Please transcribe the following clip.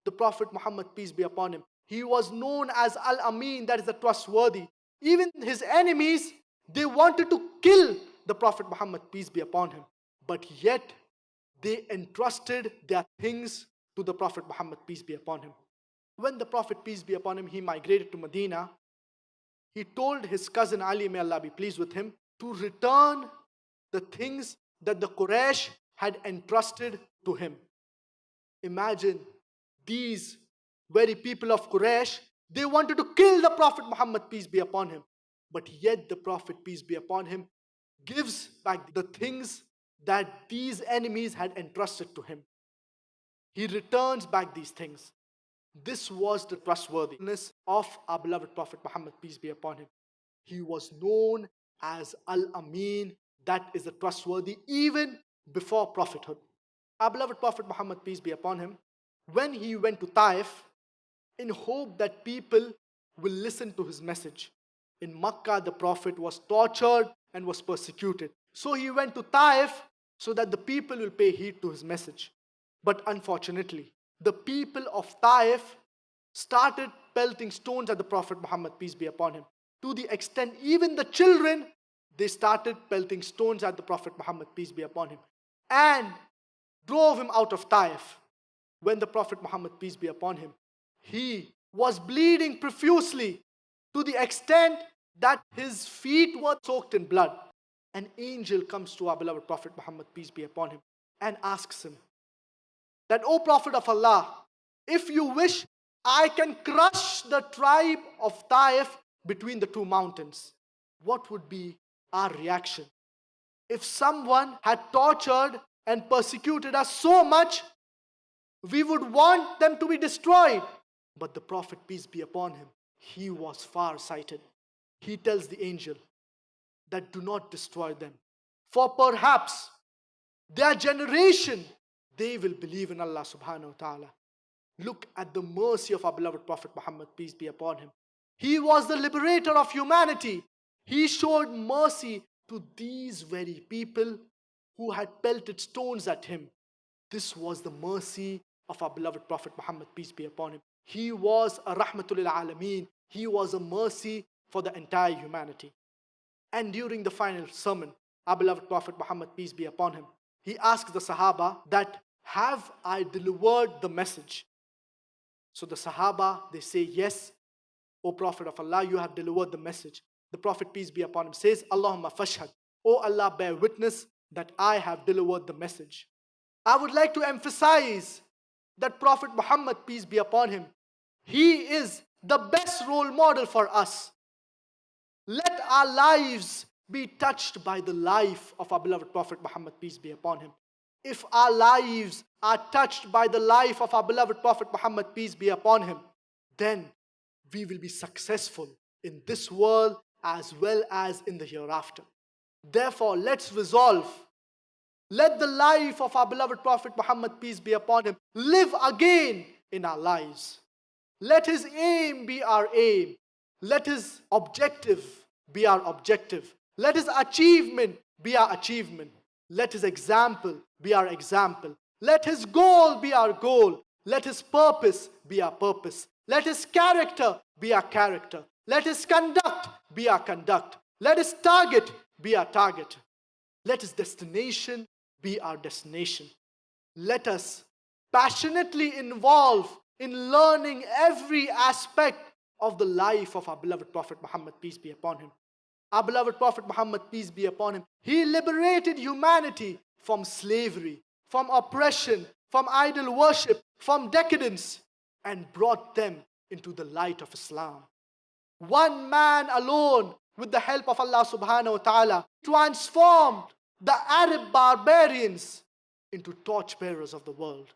the Prophet Muhammad, peace be upon him. He was known as Al-Amin, that is the trustworthy. Even his enemies, they wanted to kill the Prophet Muhammad, peace be upon him. But yet, they entrusted their things to the Prophet Muhammad, peace be upon him. When the Prophet, peace be upon him, he migrated to Medina, he told his cousin Ali, may Allah be pleased with him, to return the things that the Quraysh had entrusted to him. Imagine these very people of Quraysh, they wanted to kill the Prophet Muhammad, peace be upon him. But yet the Prophet, peace be upon him, gives back the things that these enemies had entrusted to him. He returns back these things. This was the trustworthiness of our beloved Prophet Muhammad, peace be upon him. He was known as Al-Amin, that is the trustworthy, even before prophethood. Our beloved Prophet Muhammad, peace be upon him, when he went to Taif, in hope that people will listen to his message. In Makkah, the Prophet was tortured and was persecuted. So he went to Taif so that the people will pay heed to his message. But unfortunately, the people of Taif started pelting stones at the Prophet Muhammad, peace be upon him. To the extent, even the children, they started pelting stones at the Prophet Muhammad, peace be upon him, and drove him out of Taif. When the Prophet Muhammad, peace be upon him, he was bleeding profusely to the extent that his feet were soaked in blood. An angel comes to our beloved Prophet Muhammad, peace be upon him, and asks him that, O Prophet of Allah, if you wish, I can crush the tribe of Taif between the two mountains. What would be our reaction? If someone had tortured and persecuted us so much, we would want them to be destroyed. But the Prophet, peace be upon him, he was far-sighted. He tells the angel that do not destroy them, for perhaps their generation, they will believe in Allah subhanahu wa ta'ala. Look at the mercy of our beloved Prophet Muhammad, peace be upon him. He was the liberator of humanity. He showed mercy to these very people who had pelted stones at him. This was the mercy of our beloved Prophet Muhammad, peace be upon him. He was a rahmatul lil alameen. He was a mercy for the entire humanity. And during the final sermon, our beloved Prophet Muhammad, peace be upon him, he asked the Sahaba that, have I delivered the message? So the Sahaba, they say, yes, O Prophet of Allah, you have delivered the message. The Prophet, peace be upon him, says, Allahumma fashhad, O Allah, bear witness that I have delivered the message. I would like to emphasize that Prophet Muhammad, peace be upon him, he is the best role model for us. Let our lives be touched by the life of our beloved Prophet Muhammad, peace be upon him. If our lives are touched by the life of our beloved Prophet Muhammad, peace be upon him, then we will be successful in this world as well as in the hereafter. Therefore, let's resolve. Let the life of our beloved Prophet Muhammad, peace be upon him, live again in our lives. Let his aim be our aim. Let his objective be our objective. Let his achievement be our achievement. Let his example be our example. Let his goal be our goal. Let his purpose be our purpose. Let his character be our character. Let his conduct be our conduct. Let his target be our target. Let his destination be our destination. Let us passionately involve in learning every aspect of the life of our beloved Prophet Muhammad, peace be upon him. Our beloved Prophet Muhammad, peace be upon him, he liberated humanity from slavery, from oppression, from idol worship, from decadence, and brought them into the light of Islam. One man alone, with the help of Allah subhanahu wa ta'ala, transformed the Arab barbarians into torchbearers of the world.